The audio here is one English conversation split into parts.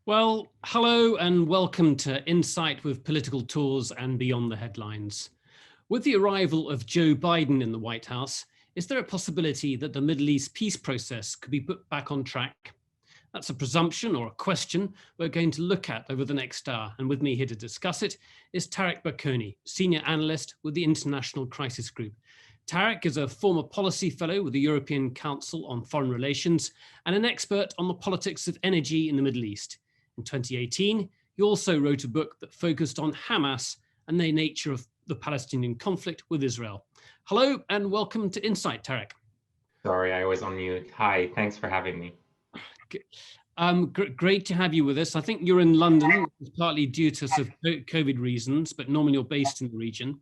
Well, hello and welcome to Insight with Political Tours and Beyond the Headlines. With the arrival of Joe Biden in the White House, is there a possibility that the Middle East peace process could be put back on track? That's a presumption or a question we're going to look at over the next hour. And with me here to discuss it is Tareq Baconi, Senior Analyst with the International Crisis Group. Tareq is a former policy fellow with the European Council on Foreign Relations and an expert on the politics of energy in the Middle East. In 2018, he also wrote a book that focused on Hamas and the nature of the Palestinian conflict with Israel. Hello and welcome to Insight, Tareq. Sorry, I was on mute. Hi, thanks for having me. Great to have you with us. I think you're in London, partly due to sort of COVID reasons, but normally you're based in the region.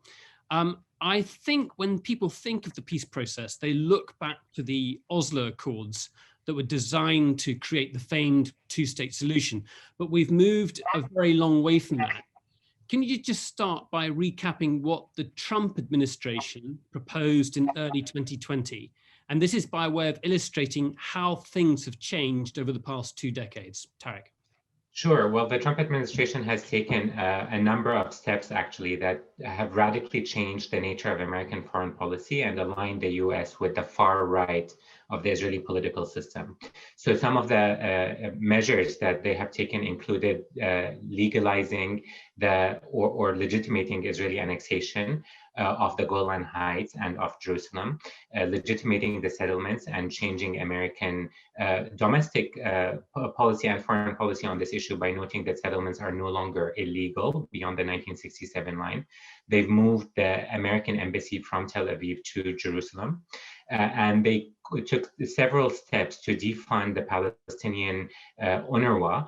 I think when people think of the peace process, they look back to the Oslo Accords that were designed to create the famed two-state solution. But we've moved a very long way from that. Can you just start by recapping what the Trump administration proposed in early 2020? And this is by way of illustrating how things have changed over the past 2 decades. Tareq. Sure. Well, the Trump administration has taken a number of steps, actually, that have radically changed the nature of American foreign policy and aligned the U.S. with the far right of the Israeli political system. So some of the measures that they have taken included legalizing or legitimating Israeli annexation of the Golan Heights and of Jerusalem, legitimating the settlements and changing American domestic policy and foreign policy on this issue by noting that settlements are no longer illegal beyond the 1967 line. They've moved the American embassy from Tel Aviv to Jerusalem, and they took several steps to defund the Palestinian UNRWA,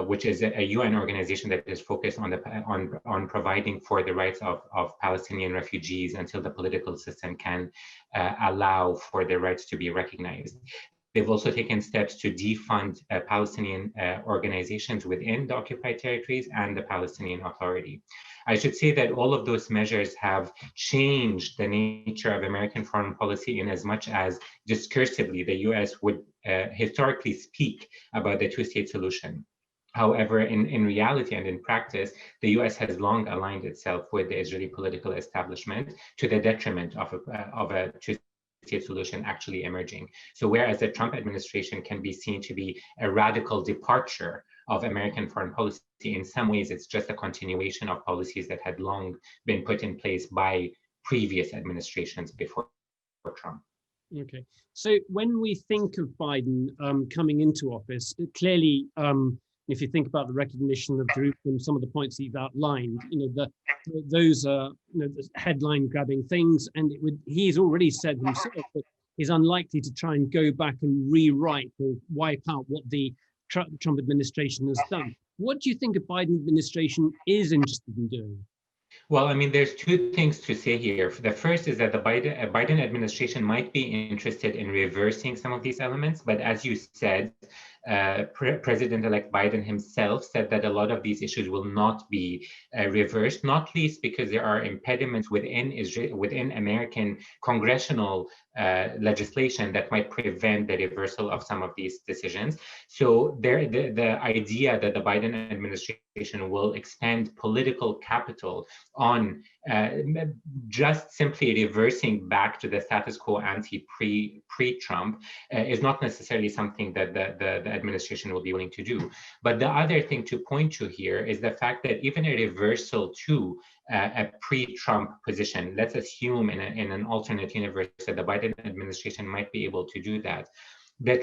which is a UN organization that is focused on providing for the rights of Palestinian refugees until the political system can allow for their rights to be recognized. They've also taken steps to defund Palestinian organizations within the occupied territories and the Palestinian Authority. I should say that all of those measures have changed the nature of American foreign policy in as much as discursively the US would historically speak about the two-state solution. However, in reality and in practice, the US has long aligned itself with the Israeli political establishment to the detriment of a two-state solution actually emerging. So whereas the Trump administration can be seen to be a radical departure of American foreign policy, in some ways it's just a continuation of policies that had long been put in place by previous administrations before Trump. Okay, so when we think of Biden coming into office, clearly, if you think about the recognition of Jerusalem, some of the points that you've outlined, those are the headline-grabbing things, and he's already said himself that he's unlikely to try and go back and rewrite or wipe out what the Trump administration has done. What do you think the Biden administration is interested in doing? Well, I mean, there's two things to say here. The first is that the Biden administration might be interested in reversing some of these elements, but as you said, President-elect Biden himself said that a lot of these issues will not be reversed, not least because there are impediments within American congressional legislation that might prevent the reversal of some of these decisions. So the idea that the Biden administration will expend political capital on just simply reversing back to the status quo ante pre-Trump is not necessarily something that the administration will be willing to do. But the other thing to point to here is the fact that even a reversal to a pre-Trump position, let's assume in an alternate universe that the Biden administration might be able to do that. The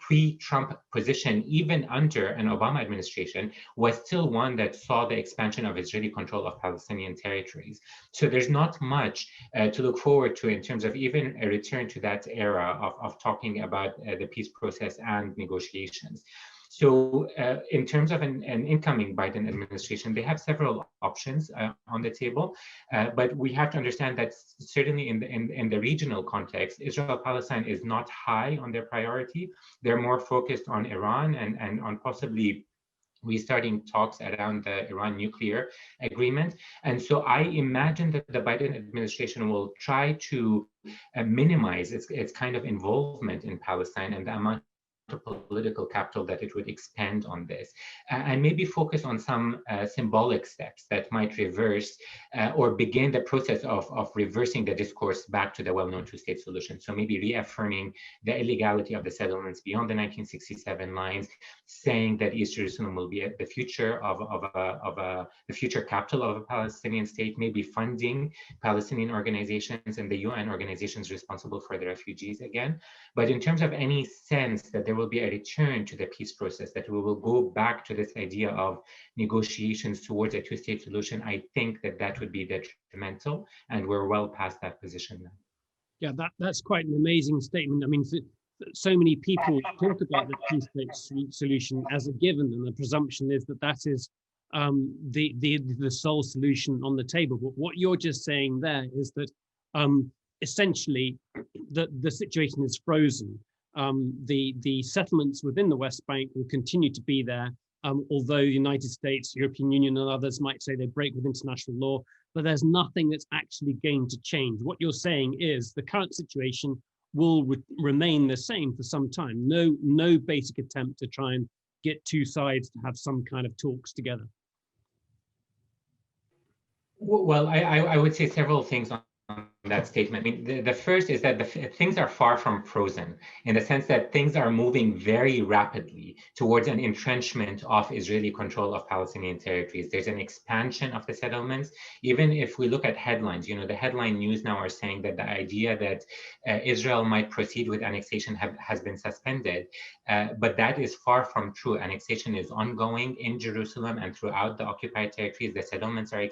pre-Trump position, even under an Obama administration, was still one that saw the expansion of Israeli control of Palestinian territories. So there's not much to look forward to in terms of even a return to that era of talking about the peace process and negotiations. So in terms of an incoming Biden administration, they have several options on the table, but we have to understand that certainly in the regional context, Israel-Palestine is not high on their priority. They're more focused on Iran and on possibly restarting talks around the Iran nuclear agreement. And so I imagine that the Biden administration will try to minimize its kind of involvement in Palestine and the amount of political capital that it would expend on this, and maybe focus on some symbolic steps that might reverse or begin the process of reversing the discourse back to the well-known two-state solution. So maybe reaffirming the illegality of the settlements beyond the 1967 lines, saying that East Jerusalem will be the future the future capital of a Palestinian state, maybe funding Palestinian organizations and the UN organizations responsible for the refugees again. But in terms of any sense that there will be a return to the peace process, that we will go back to this idea of negotiations towards a two-state solution, I think that would be detrimental, and we're well past that position now. Yeah, that's quite an amazing statement. I mean, so many people talk about the two-state solution as a given, and the presumption is that that is the sole solution on the table. But what you're just saying there is that essentially the situation is frozen. The settlements within the West Bank will continue to be there, although the United States, European Union, and others might say they break with international law, but there's nothing that's actually going to change. What you're saying is the current situation will remain the same for some time. No basic attempt to try and get two sides to have some kind of talks together. Well, I would say several things on that statement. I mean, the first is that things are far from frozen, in the sense that things are moving very rapidly towards an entrenchment of Israeli control of Palestinian territories. There's an expansion of the settlements. Even if we look at headlines, the headline news now are saying that the idea that Israel might proceed with annexation has been suspended, but that is far from true. Annexation is ongoing in Jerusalem and throughout the occupied territories. The settlements are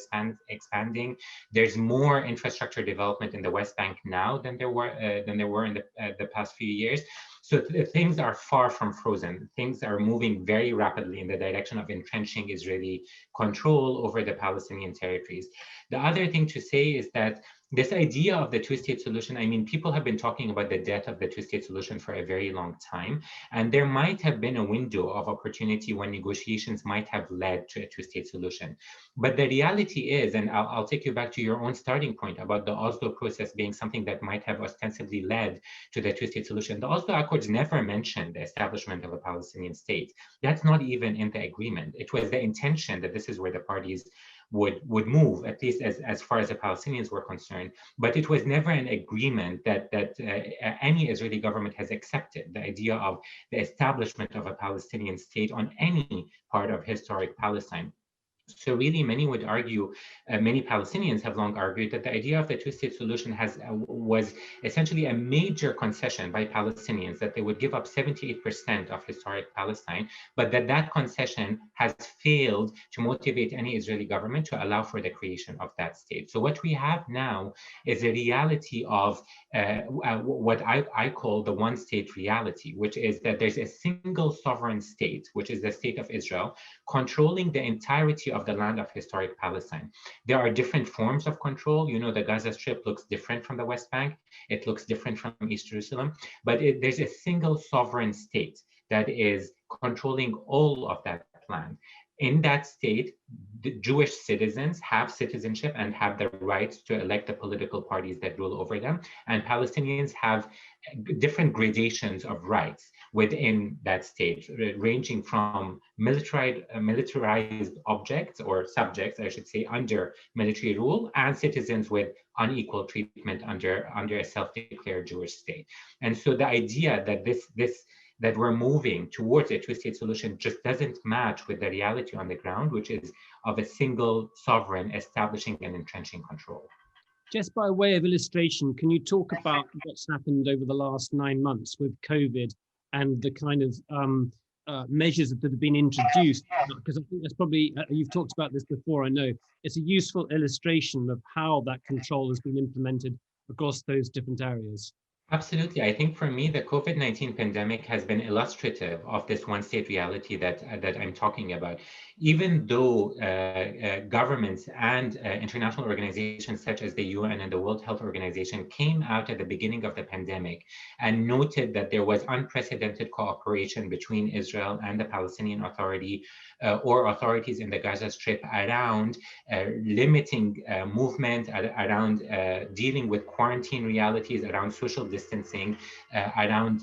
expanding. There's more infrastructure development in the West Bank now than there were in the past few years. So things are far from frozen. Things are moving very rapidly in the direction of entrenching Israeli control over the Palestinian territories. The other thing to say is that this idea of the two-state solution, I mean, people have been talking about the death of the two-state solution for a very long time, and there might have been a window of opportunity when negotiations might have led to a two-state solution. But the reality is, and I'll take you back to your own starting point about the Oslo process being something that might have ostensibly led to the two-state solution. The Oslo Accords never mentioned the establishment of a Palestinian state. That's not even in the agreement. It was the intention that this is where the parties would move, at least as far as the Palestinians were concerned. But it was never an agreement that any Israeli government has accepted, the idea of the establishment of a Palestinian state on any part of historic Palestine. So really, many would argue, many Palestinians have long argued that the idea of the two-state solution was essentially a major concession by Palestinians, that they would give up 78% of historic Palestine, but that concession has failed to motivate any Israeli government to allow for the creation of that state. So what we have now is a reality of what I call the one-state reality, which is that there's a single sovereign state, which is the state of Israel, controlling the entirety of the land of historic Palestine. There are different forms of control. The Gaza Strip looks different from the West Bank. It looks different from East Jerusalem, but there's a single sovereign state that is controlling all of that land. In that state, the Jewish citizens have citizenship and have the right to elect the political parties that rule over them. And Palestinians have different gradations of rights within that state, ranging from militarized objects or subjects, I should say, under military rule, and citizens with unequal treatment under a self-declared Jewish state. And so the idea that that we're moving towards a two-state solution just doesn't match with the reality on the ground, which is of a single sovereign establishing and entrenching control. Just by way of illustration, can you talk about what's happened over the last 9 months with COVID and the kind of measures that have been introduced? Because I think that's probably, you've talked about this before, I know. It's a useful illustration of how that control has been implemented across those different areas. Absolutely. I think for me, the COVID-19 pandemic has been illustrative of this one-state reality that I'm talking about. even though governments and international organizations such as the UN and the World Health Organization came out at the beginning of the pandemic and noted that there was unprecedented cooperation between Israel and the Palestinian Authority or authorities in the Gaza Strip around limiting movement, around dealing with quarantine realities, around social distancing, around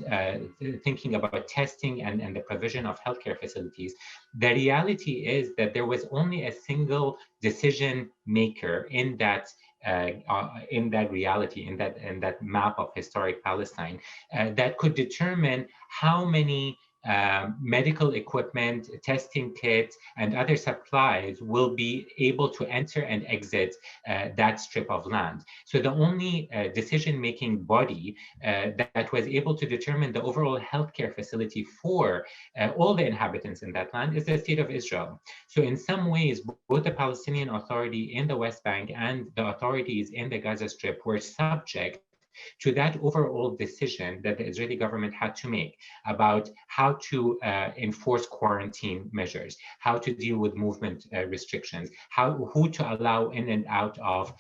thinking about testing and the provision of healthcare facilities. The reality is that there was only a single decision maker in that reality, in that map of historic Palestine, that could determine how many medical equipment, testing kits, and other supplies will be able to enter and exit that strip of land. So the only decision-making body that was able to determine the overall healthcare facility for all the inhabitants in that land is the State of Israel. So in some ways, both the Palestinian Authority in the West Bank and the authorities in the Gaza Strip were subject to that overall decision that the Israeli government had to make about how to enforce quarantine measures, how to deal with movement restrictions, who to allow in and out of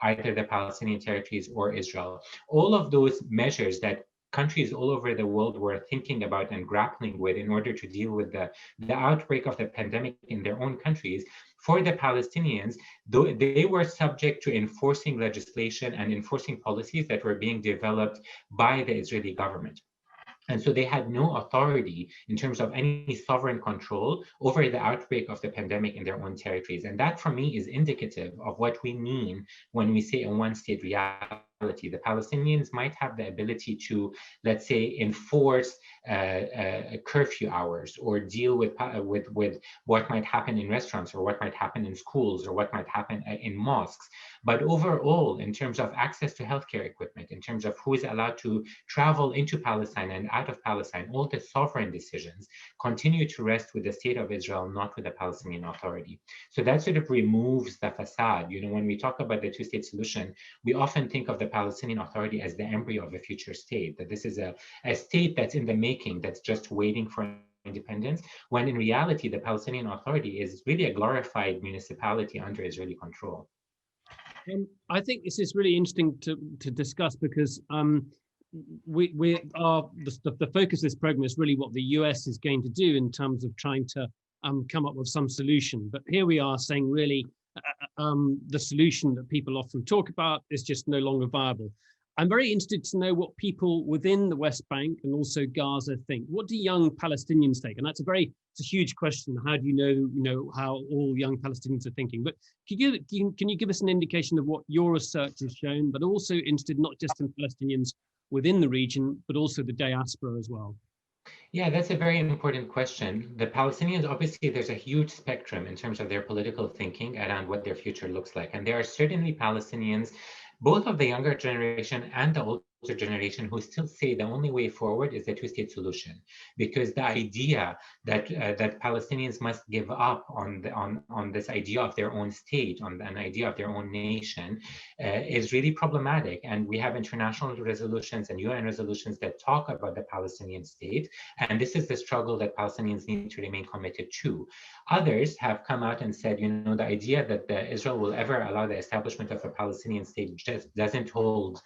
either the Palestinian territories or Israel. All of those measures that countries all over the world were thinking about and grappling with in order to deal with the outbreak of the pandemic in their own countries. For the Palestinians, though they were subject to enforcing legislation and enforcing policies that were being developed by the Israeli government. And so they had no authority in terms of any sovereign control over the outbreak of the pandemic in their own territories. And that, for me, is indicative of what we mean when we say a one-state reality. The Palestinians might have the ability to, let's say, enforce curfew hours or deal with what might happen in restaurants or what might happen in schools or what might happen in mosques. But overall, in terms of access to healthcare equipment, in terms of who is allowed to travel into Palestine and out of Palestine, all the sovereign decisions continue to rest with the State of Israel, not with the Palestinian Authority. So that sort of removes the facade. You know, when we talk about the two-state solution, we often think of the Palestinian Authority as the embryo of a future state, that this is a state that's in the making, that's just waiting for independence, when in reality, the Palestinian Authority is really a glorified municipality under Israeli control. I think this is really interesting to discuss because we are the focus of this program is really what the US is going to do in terms of trying to come up with some solution. But here we are saying really the solution that people often talk about is just no longer viable. I'm very interested to know what people within the West Bank and also Gaza think. What do young Palestinians think? And it's a huge question. How do you know how all young Palestinians are thinking? But can you give us an indication of what your research has shown, but also interested not just in Palestinians within the region, but also the diaspora as well? Yeah, that's a very important question. The Palestinians, obviously, there's a huge spectrum in terms of their political thinking around what their future looks like. And there are certainly Palestinians, both of the younger generation and the older generation, who still say the only way forward is the two-state solution, because the idea that Palestinians must give up on this idea of their own state, on an idea of their own nation, is really problematic. And we have international resolutions and UN resolutions that talk about the Palestinian state, and this is the struggle that Palestinians need to remain committed to. Others have come out and said, you know, the idea that Israel will ever allow the establishment of a Palestinian state just doesn't hold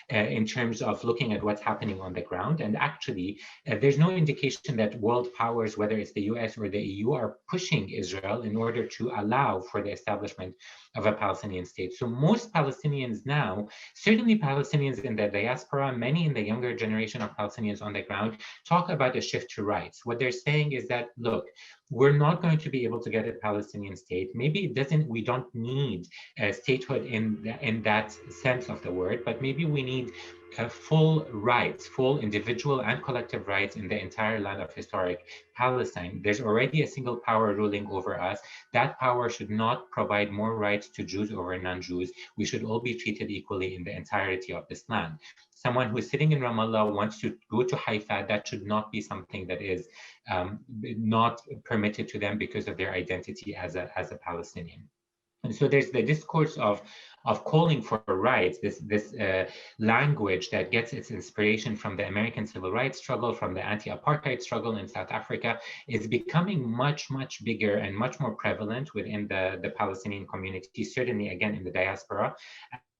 in terms of looking at what's happening on the ground. And actually, there's no indication that world powers, whether it's the US or the EU, are pushing Israel in order to allow for the establishment of a Palestinian state. So most Palestinians now, certainly Palestinians in the diaspora, many in the younger generation of Palestinians on the ground, talk about a shift to rights. What they're saying is that, look, we're not going to be able to get a Palestinian state. Maybe we don't need statehood in that sense of the word, but maybe we need full rights, full individual and collective rights in the entire land of historic Palestine. There's already a single power ruling over us. That power should not provide more rights to Jews over non-Jews. We should all be treated equally in the entirety of this land. Someone who is sitting in Ramallah wants to go to Haifa, that should not be something that is not permitted to them because of their identity as a Palestinian. And so there's the discourse of calling for rights, this language that gets its inspiration from the American civil rights struggle, from the anti-apartheid struggle in South Africa, is becoming much bigger and much more prevalent within the Palestinian community, certainly again in the diaspora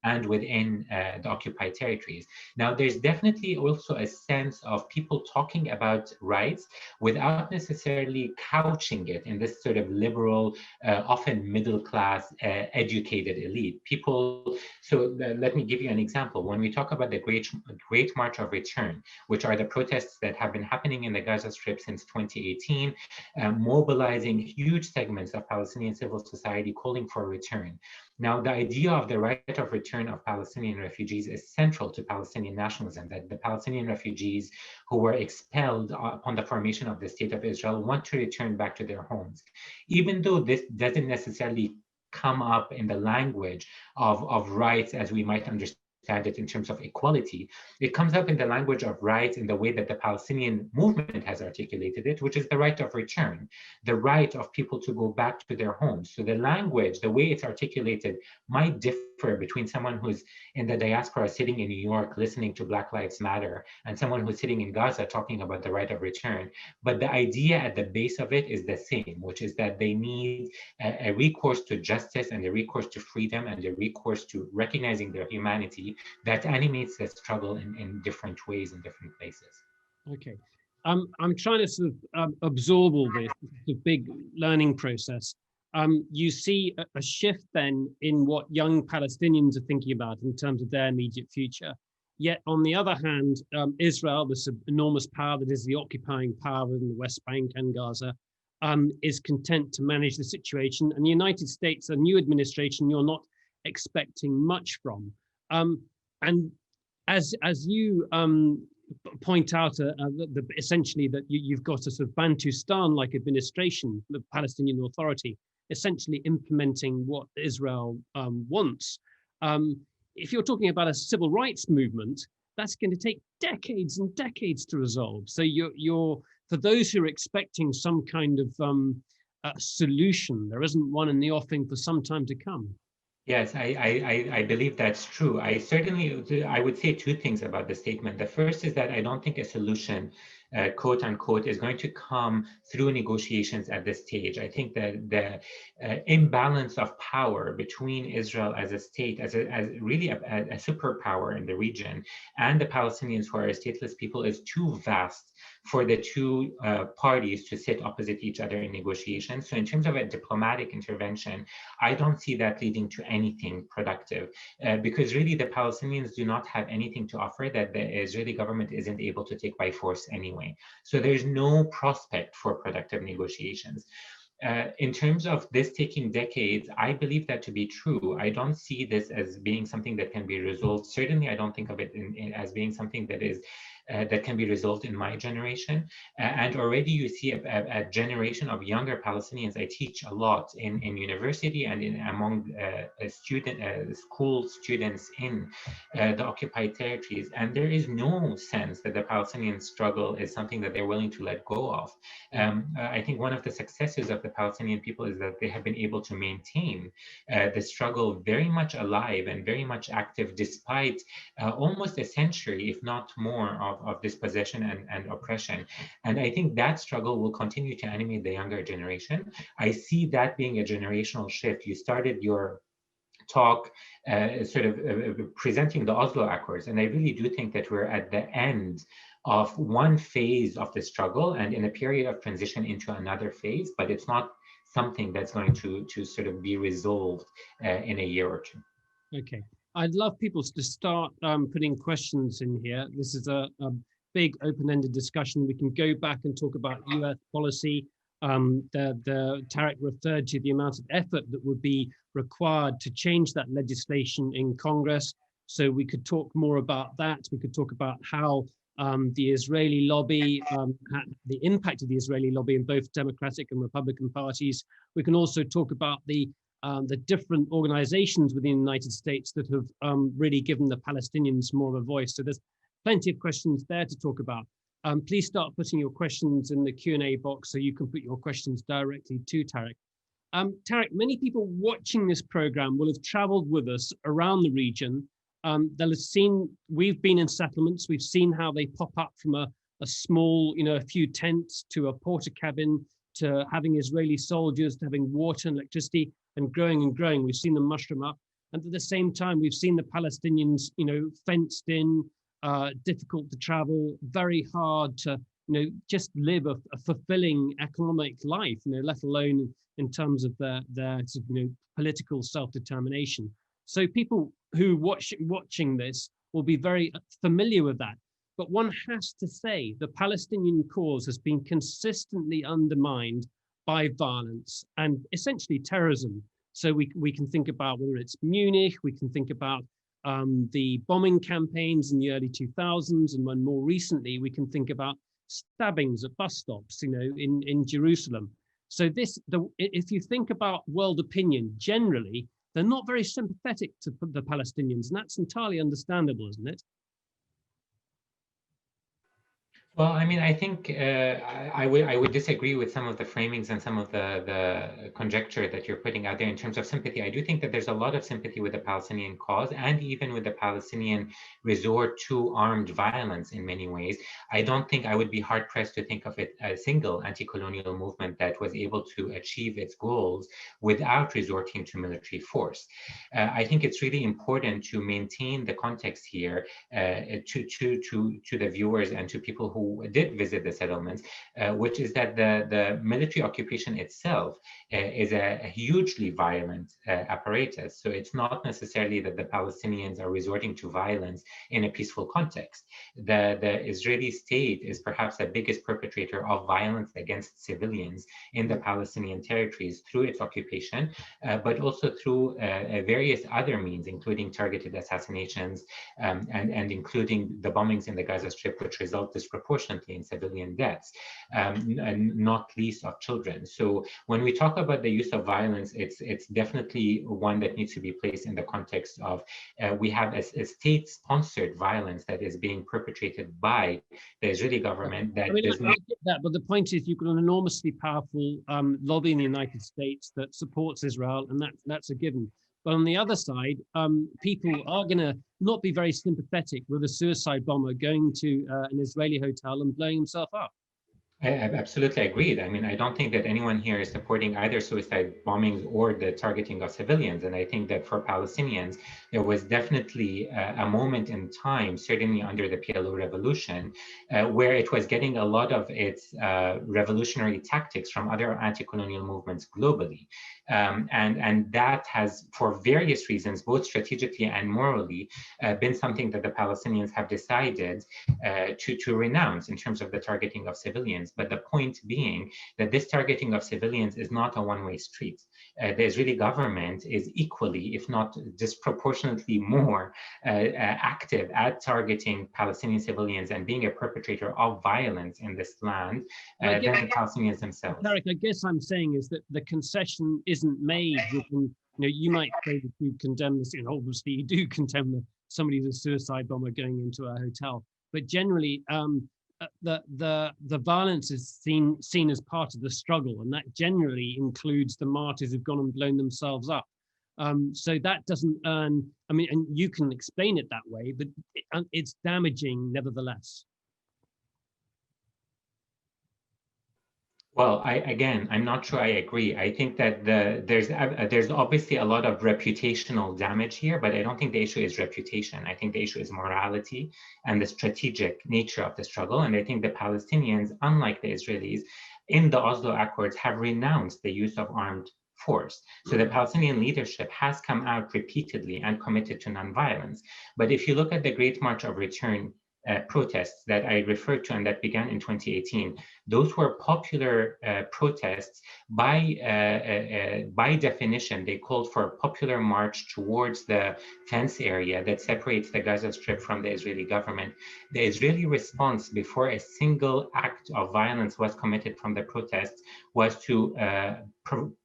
and within the occupied territories. Now, there's definitely also a sense of people talking about rights without necessarily couching it in this sort of liberal, often middle class, educated elite. People, so let me give you an example. When we talk about the Great March of Return, which are the protests that have been happening in the Gaza Strip since 2018, mobilizing huge segments of Palestinian civil society calling for a return. Now, the idea of the right of return of Palestinian refugees is central to Palestinian nationalism, that the Palestinian refugees who were expelled upon the formation of the State of Israel want to return back to their homes. Even though this doesn't necessarily come up in the language of rights as we might understand it in terms of equality, it comes up in the language of rights in the way that the Palestinian movement has articulated it, which is the right of return, the right of people to go back to their homes. So the language, the way it's articulated, might differ between someone who's in the diaspora sitting in New York listening to Black Lives Matter and someone who's sitting in Gaza talking about the right of return. But the idea at the base of it is the same, which is that they need a recourse to justice and a recourse to freedom and a recourse to recognizing their humanity that animates the struggle in different ways in different places. Okay. I'm trying to sort of absorb all this. It's a big learning process. You see a shift then in what young Palestinians are thinking about in terms of their immediate future. Yet on the other hand, Israel, this enormous power that is the occupying power within the West Bank and Gaza, is content to manage the situation. And the United States, a new administration, you're not expecting much from. And as you point out essentially that you've got a sort of Bantustan-like administration, the Palestinian Authority, essentially implementing what Israel wants. If you're talking about a civil rights movement, that's going to take decades and decades to resolve. So you're for those who are expecting some kind of solution, there isn't one in the offing for some time to come. Yes, I believe that's true. I would say two things about the statement. The first is that I don't think a solution, quote unquote, is going to come through negotiations at this stage. I think that the imbalance of power between Israel as a state, as really a superpower in the region, and the Palestinians who are a stateless people is too vast for the two parties to sit opposite each other in negotiations. So in terms of a diplomatic intervention, I don't see that leading to anything productive because really the Palestinians do not have anything to offer that the Israeli government isn't able to take by force anyway. So there's no prospect for productive negotiations. In terms of this taking decades, I believe that to be true. I don't see this as being something that can be resolved. Certainly, I don't think of it as being something that is that can be resolved in my generation. And already you see a generation of younger Palestinians. I teach a lot in university and among school students in the occupied territories. And there is no sense that the Palestinian struggle is something that they're willing to let go of. I think one of the successes of the Palestinian people is that they have been able to maintain the struggle very much alive and very much active despite almost a century, if not more, of dispossession and oppression. And I think that struggle will continue to animate the younger generation. I see that being a generational shift. You started your talk presenting the Oslo Accords, and I really do think that we're at the end of one phase of the struggle and in a period of transition into another phase, but it's not something that's going to sort of be resolved in a year or two. Okay. I'd love people to start putting questions in here. This is a big open-ended discussion. We can go back and talk about US policy. Tareq referred to the amount of effort that would be required to change that legislation in Congress. So we could talk more about that. We could talk about how the Israeli lobby, the impact of the Israeli lobby in both Democratic and Republican parties. We can also talk about the different organizations within the United States that have really given the Palestinians more of a voice. So there's plenty of questions there to talk about. Please start putting your questions in the Q&A box so you can put your questions directly to Tareq. Tareq, many people watching this program will have traveled with us around the region. They'll have seen, we've been in settlements, we've seen how they pop up from a small, a few tents to a porter cabin, to having Israeli soldiers, to having water and electricity, and growing and growing. We've seen them mushroom up. And at the same time, we've seen the Palestinians, fenced in, difficult to travel, very hard to, just live a fulfilling economic life, let alone in terms of their political self-determination. So people who watching this will be very familiar with that. But one has to say the Palestinian cause has been consistently undermined by violence and essentially terrorism. So we can think about whether it's Munich, we can think about the bombing campaigns in the early 2000s, and when more recently we can think about stabbings at bus stops, in Jerusalem. So if you think about world opinion generally, they're not very sympathetic to the Palestinians, and that's entirely understandable, isn't it? Well, I mean, I think I would disagree with some of the framings and some of the conjecture that you're putting out there in terms of sympathy. I do think that there's a lot of sympathy with the Palestinian cause and even with the Palestinian resort to armed violence in many ways. I don't think I would be hard pressed to think of it as a single anti-colonial movement that was able to achieve its goals without resorting to military force. I think it's really important to maintain the context here to the viewers and to people who did visit the settlements, which is that the military occupation itself is a hugely violent apparatus. So it's not necessarily that the Palestinians are resorting to violence in a peaceful context. The Israeli state is perhaps the biggest perpetrator of violence against civilians in the Palestinian territories through its occupation, but also through various other means, including targeted assassinations and including the bombings in the Gaza Strip, which result disproportionately in civilian deaths, and not least of children. So when we talk about the use of violence, it's definitely one that needs to be placed in the context of we have a state-sponsored violence that is being perpetrated by the Israeli government. That I get that, but the point is, you've got an enormously powerful lobby in the United States that supports Israel, and that's a given. But on the other side, people are going to not be very sympathetic with a suicide bomber going to an Israeli hotel and blowing himself up. I absolutely agreed. I mean, I don't think that anyone here is supporting either suicide bombings or the targeting of civilians. And I think that for Palestinians, there was definitely a moment in time, certainly under the PLO revolution, where it was getting a lot of its revolutionary tactics from other anti-colonial movements globally. And that has, for various reasons, both strategically and morally, been something that the Palestinians have decided to renounce in terms of the targeting of civilians. But the point being that this targeting of civilians is not a one-way street. The Israeli government is equally, if not disproportionately more active at targeting Palestinian civilians and being a perpetrator of violence in this land than the Palestinians themselves. Tareq, I guess I'm saying is that the concession isn't made within, you might say that you condemn this, obviously you do condemn somebody who's a suicide bomber going into a hotel, but generally the violence is seen as part of the struggle, and that generally includes the martyrs who've gone and blown themselves up. So that doesn't earn, and you can explain it that way, but it's damaging nevertheless. Well, I'm not sure I agree. I think that there's obviously a lot of reputational damage here, but I don't think the issue is reputation. I think the issue is morality and the strategic nature of the struggle. And I think the Palestinians, unlike the Israelis, in the Oslo Accords have renounced the use of armed force. So the Palestinian leadership has come out repeatedly and committed to nonviolence. But if you look at the Great March of Return protests that I referred to and that began in 2018, those were popular protests. By definition, they called for a popular march towards the fence area that separates the Gaza Strip from the Israeli government. The Israeli response before a single act of violence was committed from the protests was to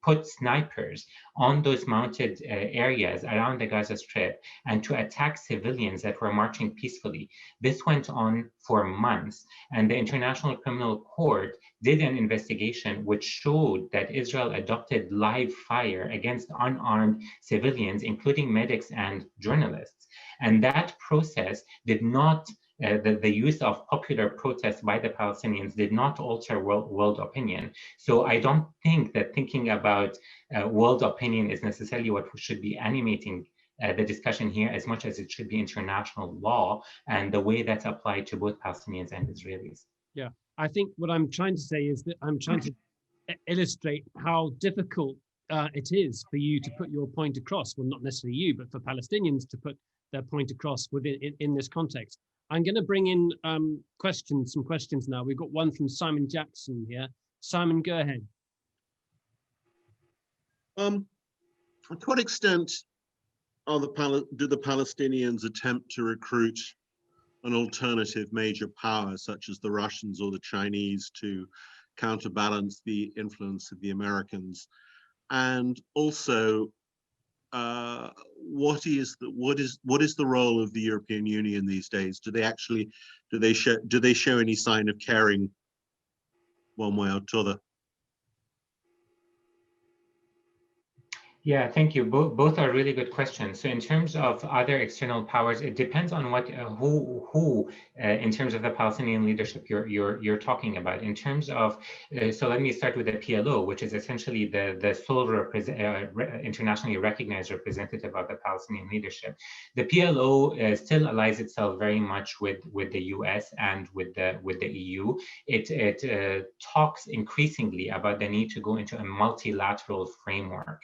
put snipers on those mounted areas around the Gaza Strip and to attack civilians that were marching peacefully. This went on for months, and the International Criminal Court did an investigation which showed that Israel adopted live fire against unarmed civilians, including medics and journalists. And that process did not the use of popular protests by the Palestinians did not alter world opinion. So I don't think that thinking about world opinion is necessarily what should be animating the discussion here as much as it should be international law and the way that's applied to both Palestinians and Israelis. Yeah, I think what I'm trying to say is that I'm trying to illustrate how difficult it is for you to put your point across. Well, not necessarily you, but for Palestinians to put their point across within in this context. I'm going to bring in some questions now. We've got one from Simon Jackson here. Simon, go ahead. To what extent do the Palestinians attempt to recruit an alternative major power, such as the Russians or the Chinese, to counterbalance the influence of the Americans? And also, what is the role of the European Union these days? Do they show any sign of caring one way or the other? Yeah, thank you. Both are really good questions. So in terms of other external powers, it depends on what who in terms of the Palestinian leadership you're talking about. In terms of so let me start with the PLO, which is essentially the sole internationally recognized representative of the Palestinian leadership. The PLO still allies itself very much with the US and with the EU. It talks increasingly about the need to go into a multilateral framework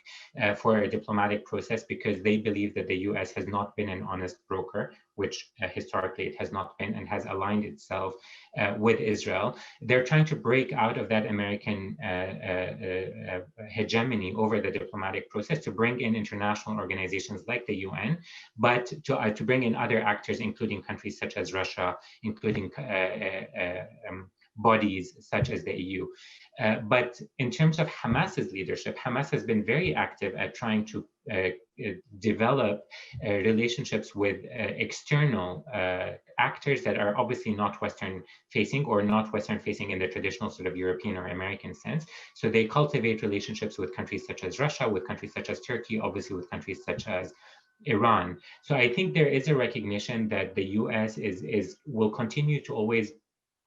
for a diplomatic process, because they believe that the US has not been an honest broker, which historically it has not been, and has aligned itself with Israel. They're trying to break out of that American hegemony over the diplomatic process to bring in international organizations like the UN, but to bring in other actors, including countries such as Russia, including bodies such as the EU. But in terms of Hamas's leadership, Hamas has been very active at trying to develop relationships with external actors that are obviously not Western facing, or not Western facing in the traditional sort of European or American sense. So they cultivate relationships with countries such as Russia, with countries such as Turkey, obviously with countries such as Iran. So I think there is a recognition that the US will continue to always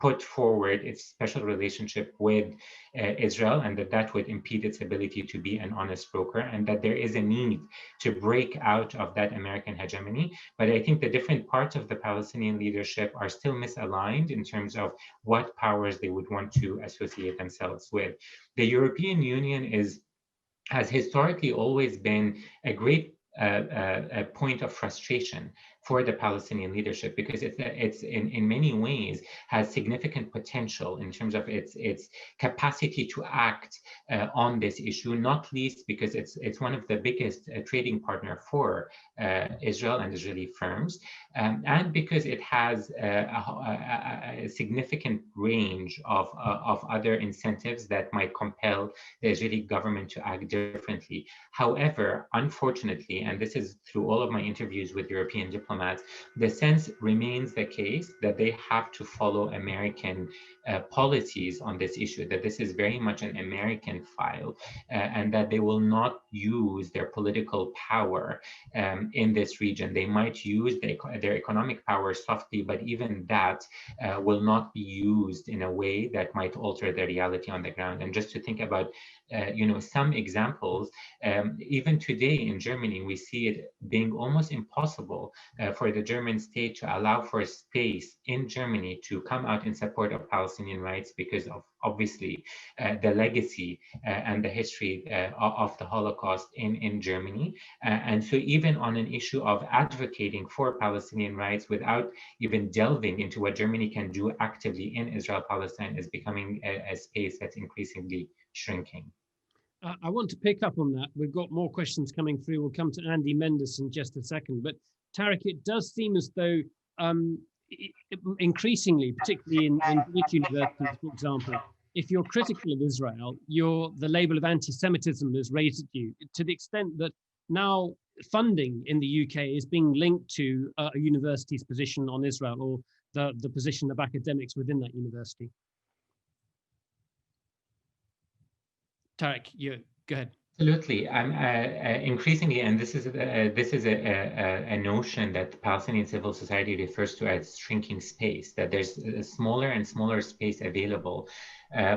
put forward its special relationship with Israel, and that would impede its ability to be an honest broker, and that there is a need to break out of that American hegemony. But I think the different parts of the Palestinian leadership are still misaligned in terms of what powers they would want to associate themselves with. The European Union has historically always been a great a point of frustration for the Palestinian leadership, because it's in many ways has significant potential in terms of its capacity to act on this issue, not least because it's one of the biggest trading partner for Israel and Israeli firms, and because it has a significant range of other incentives that might compel the Israeli government to act differently. However, unfortunately, and this is through all of my interviews with European diplomats, the sense remains the case that they have to follow American policies on this issue, that this is very much an American file, and that they will not use their political power in this region. They might use their economic power softly, but even that will not be used in a way that might alter the reality on the ground. And just to think about some examples, even today in Germany, we see it being almost impossible for the German state to allow for space in Germany to come out in support of Palestinian rights, because of obviously the legacy and the history of the Holocaust in Germany. And so even on an issue of advocating for Palestinian rights without even delving into what Germany can do actively in Israel-Palestine is becoming a space that's increasingly shrinking. I want to pick up on that. We've got more questions coming through. We'll come to Andy Mendes in just a second. But Tareq, it does seem as though increasingly, particularly in British universities, for example, if you're critical of Israel, the label of anti-Semitism is raised at you, to the extent that now funding in the UK is being linked to a university's position on Israel, or the position of academics within that university. Tareq, go ahead. Absolutely. Increasingly, and this is a notion that Palestinian civil society refers to as shrinking space, that there's a smaller and smaller space available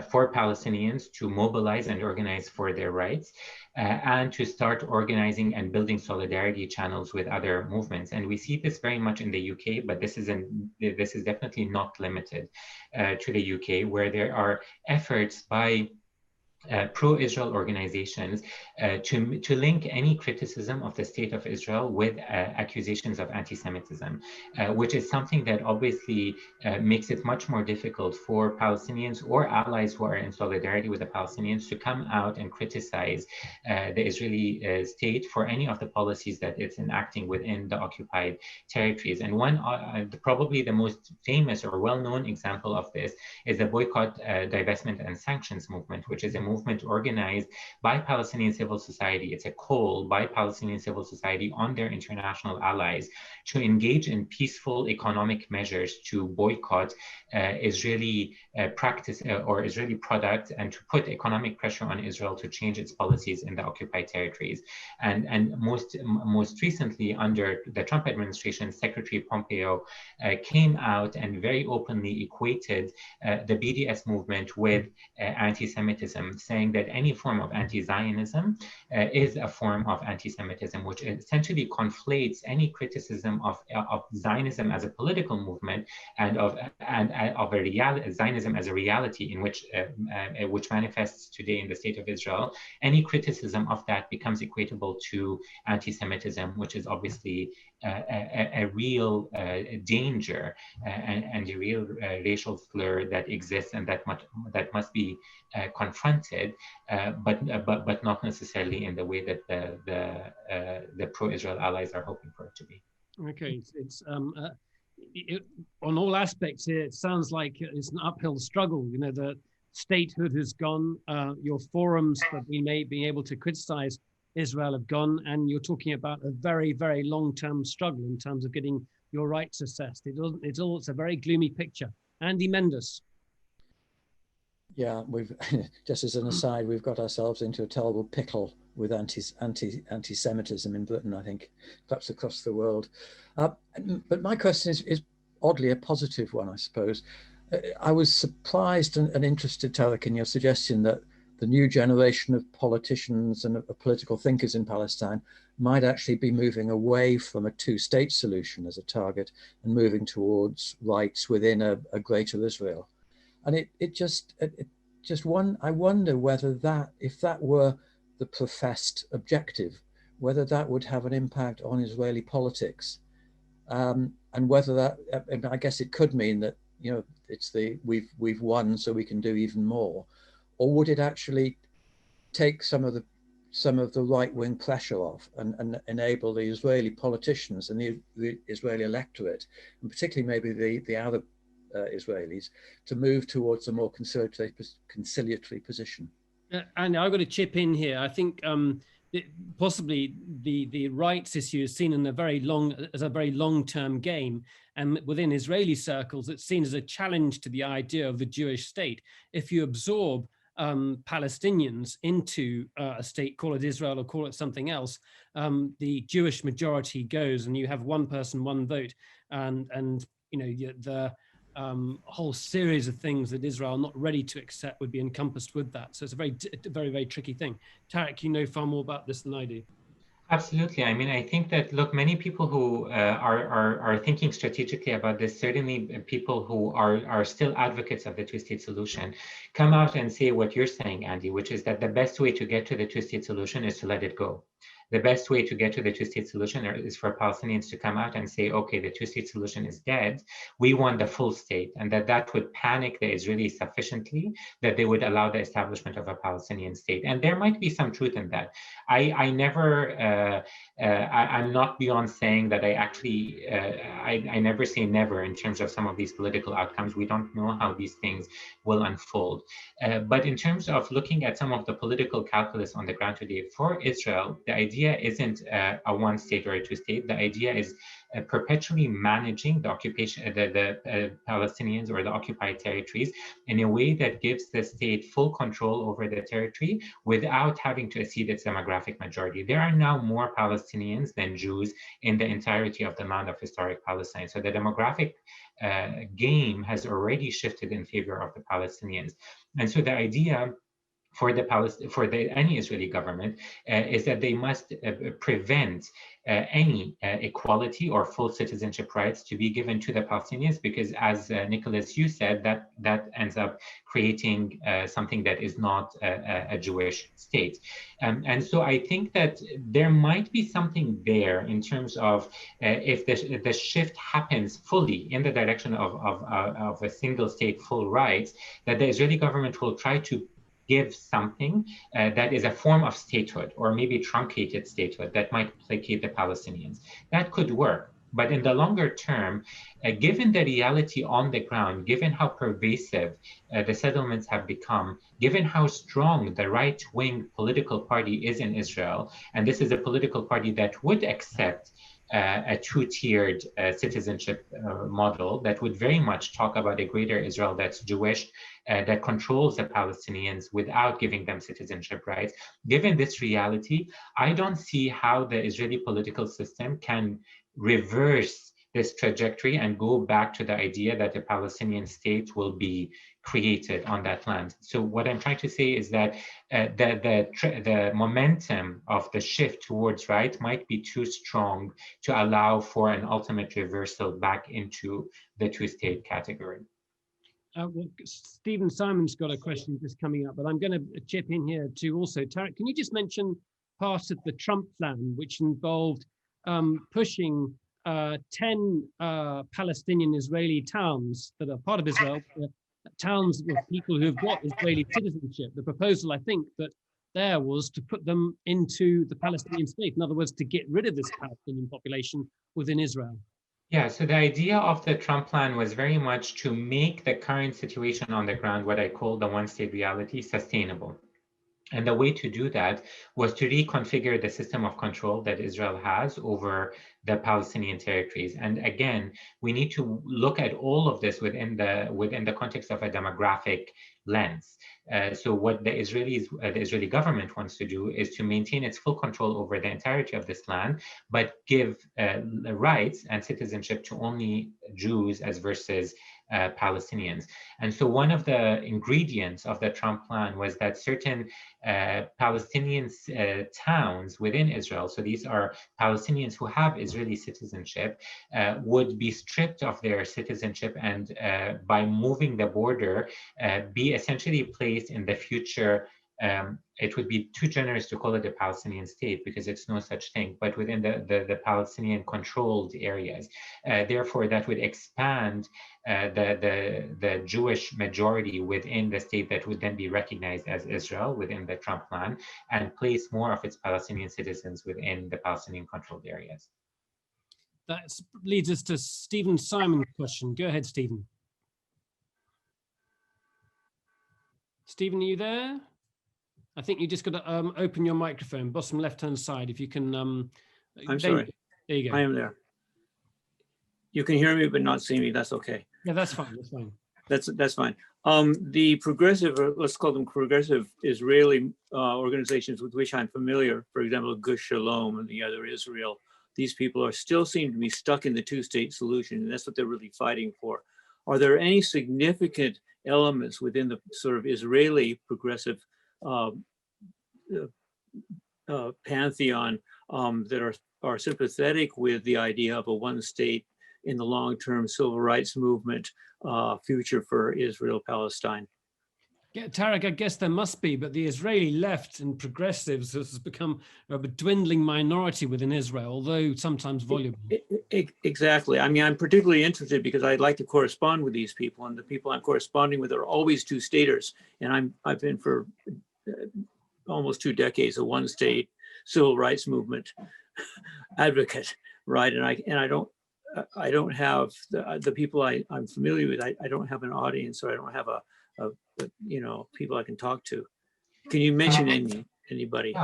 for Palestinians to mobilize and organize for their rights, and to start organizing and building solidarity channels with other movements. And we see this very much in the UK, but this is definitely not limited to the UK, where there are efforts by pro-Israel organizations to link any criticism of the state of Israel with accusations of anti-Semitism, which is something that obviously makes it much more difficult for Palestinians or allies who are in solidarity with the Palestinians to come out and criticize the Israeli state for any of the policies that it's enacting within the occupied territories. And one, probably the most famous or well-known example of this is the boycott, divestment and sanctions movement, which is a movement organized by Palestinian civil society. It's a call by Palestinian civil society on their international allies to engage in peaceful economic measures to boycott Israeli practice or Israeli products, and to put economic pressure on Israel to change its policies in the occupied territories. And most recently, under the Trump administration, Secretary Pompeo came out and very openly equated the BDS movement with anti-Semitism, saying that any form of anti-Zionism is a form of anti-Semitism, which essentially conflates any criticism of Zionism as a political movement and of Zionism as a reality in which manifests today in the state of Israel. Any criticism of that becomes equatable to anti-Semitism, which is obviously a real danger and a real racial slur that exists, and that must be confronted, but not necessarily in the way that the pro-Israel allies are hoping for it to be. Okay, it's on all aspects here, it sounds like it's an uphill struggle. You know, the statehood has gone, your forums for being able to criticize Israel have gone, and you're talking about a very, very long-term struggle in terms of getting your rights assessed. It's a very gloomy picture. Andy Mendes. Yeah, we've just as an aside, we've got ourselves into a terrible pickle with anti-Semitism in Britain, I think, perhaps across the world. But my question is oddly a positive one, I suppose. I was surprised and interested, Tareq, in your suggestion that the new generation of politicians and of political thinkers in Palestine might actually be moving away from a two-state solution as a target and moving towards rights within a greater Israel. And I wonder whether that, if that were the professed objective, whether that would have an impact on Israeli politics, and whether that, I guess it could mean that, you know, it's we've won, so we can do even more, or would it actually take some of the right-wing pressure off and enable the Israeli politicians and the Israeli electorate, and particularly maybe the Arab Israelis, to move towards a more conciliatory position? And I've got to chip in here. I think possibly the rights issue is seen as a very long-term game, and within Israeli circles, it's seen as a challenge to the idea of the Jewish state. If you absorb Palestinians into a state, call it Israel or call it something else, the Jewish majority goes, and you have one person, one vote, and you know the whole series of things that Israel are not ready to accept would be encompassed with that. So it's a very, very tricky thing. Tareq, you know far more about this than I do. Absolutely. I mean, I think that, look, many people who are thinking strategically about this, certainly people who are still advocates of the two-state solution, come out and say what you're saying, Andy, which is that the best way to get to the two-state solution is to let it go. the best way to get to the two-state solution is for Palestinians to come out and say, okay, the two-state solution is dead. We want the full state, and that would panic the Israelis sufficiently that they would allow the establishment of a Palestinian state. And there might be some truth in that. I'm not beyond saying that I never say never in terms of some of these political outcomes. We don't know how these things will unfold. But in terms of looking at some of the political calculus on the ground today, for Israel, the idea isn't a one state or a two state. The idea is perpetually managing the occupation, the Palestinians or the occupied territories in a way that gives the state full control over the territory without having to accede its demographic majority. There are now more Palestinians than Jews in the entirety of the land of historic Palestine. So the demographic game has already shifted in favor of the Palestinians. And so the idea for any Israeli government is that they must prevent any equality or full citizenship rights to be given to the Palestinians, because as Nicholas, you said, that ends up creating something that is not a Jewish state. And so I think that there might be something there in terms of if the shift happens fully in the direction of a single state full rights, that the Israeli government will try to give something that is a form of statehood, or maybe truncated statehood, that might placate the Palestinians. That could work. But in the longer term, given the reality on the ground, given how pervasive the settlements have become, given how strong the right-wing political party is in Israel, and this is a political party that would accept a two-tiered citizenship model that would very much talk about a greater Israel that's Jewish, that controls the Palestinians without giving them citizenship rights. Given this reality, I don't see how the Israeli political system can reverse this trajectory and go back to the idea that a Palestinian state will be created on that land. So what I'm trying to say is that the momentum of the shift towards right might be too strong to allow for an ultimate reversal back into the two-state category. Well, Stephen Simon's got a question just coming up, but I'm going to chip in here too also. Tareq, can you just mention part of the Trump plan, which involved pushing 10 Palestinian Israeli towns that are part of Israel, towns with people who have got Israeli citizenship. The proposal, I think, that there was to put them into the Palestinian state. In other words, to get rid of this Palestinian population within Israel. Yeah, so the idea of the Trump plan was very much to make the current situation on the ground, what I call the one-state reality, sustainable. And the way to do that was to reconfigure the system of control that Israel has over the Palestinian territories. And again, we need to look at all of this within the context of a demographic lens. So what the Israeli government wants to do is to maintain its full control over the entirety of this land, but give rights and citizenship to only Jews as versus Palestinians. And so one of the ingredients of the Trump plan was that certain Palestinian towns within Israel, so these are Palestinians who have Israeli citizenship, would be stripped of their citizenship and by moving the border, be essentially placed in the future. It would be too generous to call it a Palestinian state because it's no such thing, but within the Palestinian controlled areas. Therefore, that would expand the Jewish majority within the state that would then be recognized as Israel within the Trump plan, and place more of its Palestinian citizens within the Palestinian controlled areas. That leads us to Stephen Simon's question. Go ahead, Stephen. Stephen, are you there? I think you just got to open your microphone, bottom left-hand side, if you can. I'm sorry. There you go. I am there. You can hear me, but not see me. That's okay. Yeah, that's fine. That's fine. That's fine. The progressive, or let's call them progressive Israeli organizations with which I'm familiar, for example, Gush Shalom and the other Israel, these people are still seem to be stuck in the two-state solution, and that's what they're really fighting for. Are there any significant elements within the sort of Israeli progressive pantheon that are sympathetic with the idea of a one-state in the long-term civil rights movement future for Israel-Palestine? Yeah, Tareq, I guess there must be, but the Israeli left and progressives has become a dwindling minority within Israel, although sometimes voluble. Exactly. I mean, I'm particularly interested because I'd like to correspond with these people, and the people I'm corresponding with are always two-staters. And I've been for almost 2 decades a one-state civil rights movement advocate, right? And I don't have the people I'm familiar with. I don't have an audience, or I don't have a people I can talk to. Can you mention anybody?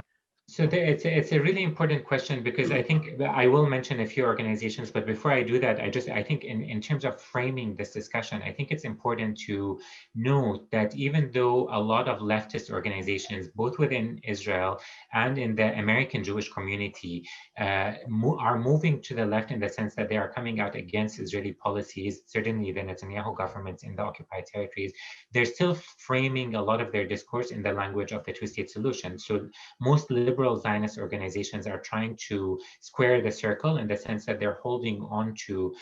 So it's a really important question, because I think I will mention a few organizations, but before I do that, I think in terms of framing this discussion, I think it's important to note that even though a lot of leftist organizations, both within Israel and in the American Jewish community, are moving to the left in the sense that they are coming out against Israeli policies, certainly the Netanyahu government in the occupied territories, they're still framing a lot of their discourse in the language of the two-state solution. So most liberal Zionist organizations are trying to square the circle in the sense that they're holding on to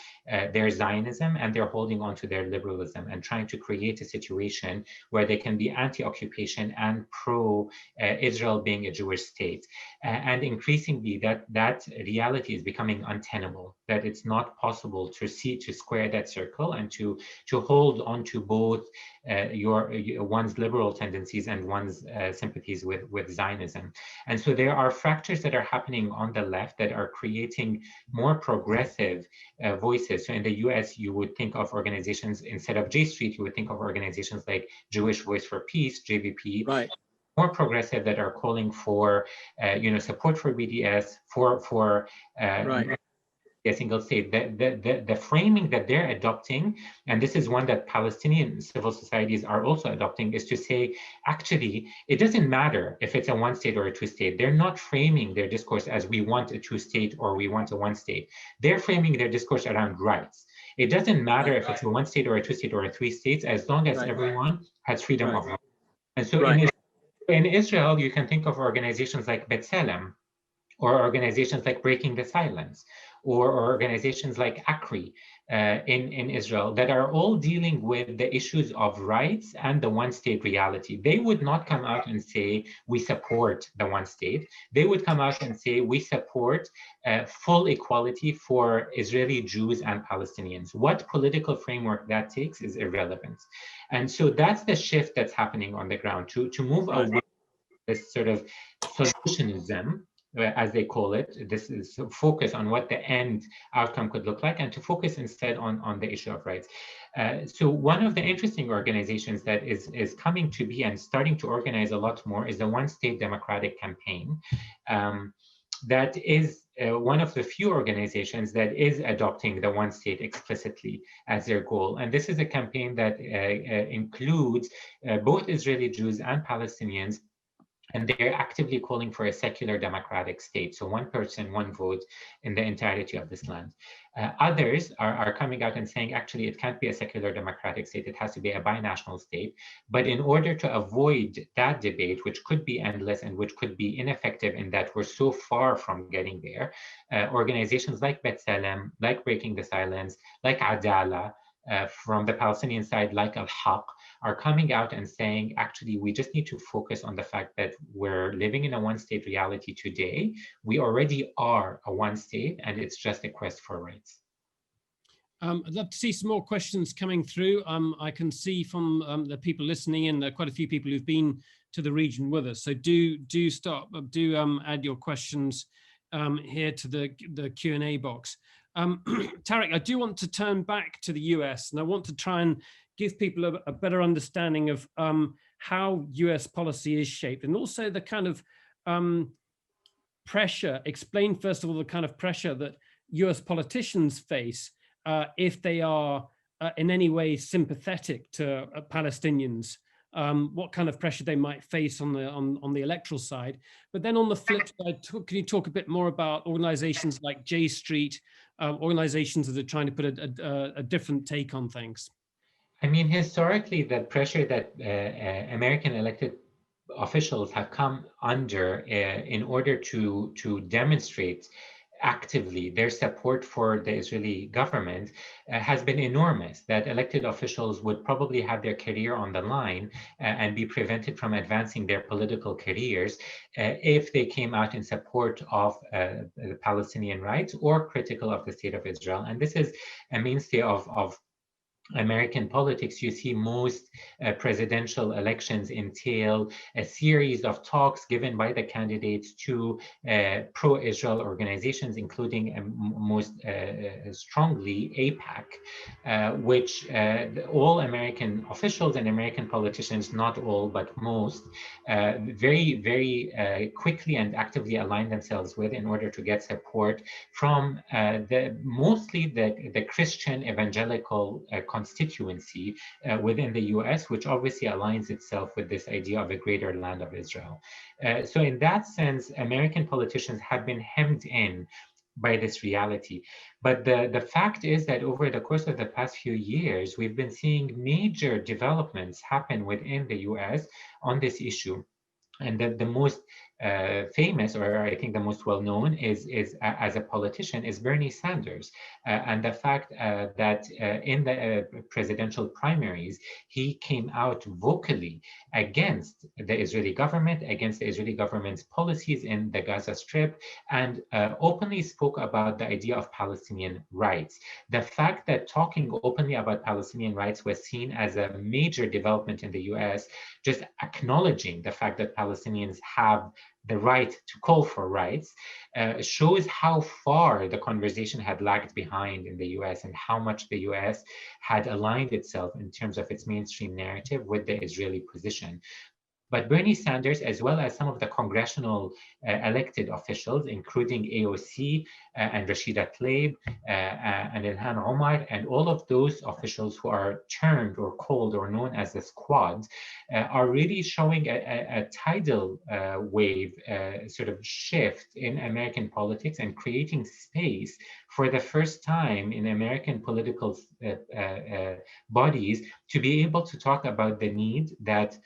their Zionism, and they're holding on to their liberalism, and trying to create a situation where they can be anti-occupation and pro-Israel being a Jewish state. And increasingly that reality is becoming untenable, that it's not possible to square that circle and to hold on to both one's liberal tendencies and one's sympathies with Zionism. And so there are fractures that are happening on the left that are creating more progressive voices. So in the US, you would think of organizations, instead of J Street, you would think of organizations like Jewish Voice for Peace, JVP, right, more progressive, that are calling for support for BDS, for right, a single state. The framing that they're adopting, and this is one that Palestinian civil societies are also adopting, is to say, actually, it doesn't matter if it's a one state or a two state. They're not framing their discourse as we want a two state or we want a one state. They're framing their discourse around rights. It doesn't matter if it's a one state or a two state or a three states, as long as everyone has freedom of. And so in Israel, you can think of organizations like B'Tselem, or organizations like Breaking the Silence, or organizations like ACRI in Israel, that are all dealing with the issues of rights and the one-state reality. They would not come out and say, we support the one state. They would come out and say, we support full equality for Israeli Jews and Palestinians. What political framework that takes is irrelevant. And so that's the shift that's happening on the ground, to move away from this sort of solutionism, as they call it. This is focus on what the end outcome could look like, and to focus instead on the issue of rights. So one of the interesting organizations that is coming to be and starting to organize a lot more is the One State Democratic Campaign. That is one of the few organizations that is adopting the one state explicitly as their goal. And this is a campaign that includes both Israeli Jews and Palestinians, and they're actively calling for a secular democratic state. So one person, one vote in the entirety of this land. Others are coming out and saying, actually, it can't be a secular democratic state. It has to be a binational state. But in order to avoid that debate, which could be endless and which could be ineffective in that we're so far from getting there, organizations like B'Tselem, like Breaking the Silence, like Adala, from the Palestinian side, like Al-Haq, are coming out and saying, actually, we just need to focus on the fact that we're living in a one-state reality today. We already are a one state, and it's just a quest for rights. I'd love to see some more questions coming through. I can see from the people listening in, there are quite a few people who've been to the region with us. So do add your questions here to the Q&A box. Tareq, I do want to turn back to the US, and I want to try and give people a better understanding of how US policy is shaped, and also the kind of pressure. Explain, first of all, the kind of pressure that US politicians face if they are in any way sympathetic to Palestinians, what kind of pressure they might face on the electoral side. But then on the flip side, can you talk a bit more about organizations like J Street, organizations that are trying to put a different take on things? I mean, historically, the pressure that American elected officials have come under in order to demonstrate actively, their support for the Israeli government has been enormous, that elected officials would probably have their career on the line and be prevented from advancing their political careers if they came out in support of the Palestinian rights or critical of the state of Israel. And this is a mainstay of American politics. You see most presidential elections entail a series of talks given by the candidates to pro-Israel organizations, including most strongly AIPAC, which all American officials and American politicians, not all, but most, very quickly and actively align themselves with in order to get support from mostly the Christian evangelical constituency within the US, which obviously aligns itself with this idea of a greater land of Israel. So in that sense, American politicians have been hemmed in by this reality. But the fact is that over the course of the past few years, we've been seeing major developments happen within the US on this issue. And the most famous, or I think the most well-known, is as a politician, is Bernie Sanders. And the fact that in the presidential primaries, he came out vocally against the Israeli government, against the Israeli government's policies in the Gaza Strip, and openly spoke about the idea of Palestinian rights. The fact that talking openly about Palestinian rights was seen as a major development in the US, just acknowledging the fact that Palestinians have the right to call for rights, shows how far the conversation had lagged behind in the US and how much the US had aligned itself in terms of its mainstream narrative with the Israeli position. But Bernie Sanders, as well as some of the congressional elected officials, including AOC and Rashida Tlaib and Ilhan Omar, and all of those officials who are termed or called or known as the squad, are really showing a tidal wave sort of shift in American politics and creating space for the first time in American political bodies to be able to talk about the need that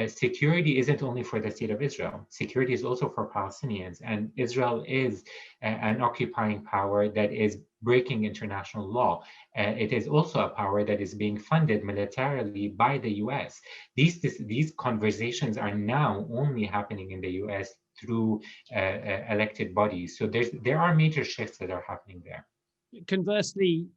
security isn't only for the state of Israel. Security is also for Palestinians, and Israel is an occupying power that is breaking international law. It is also a power that is being funded militarily by the US. These conversations are now only happening in the US through elected bodies. So there are major shifts that are happening there. Conversely,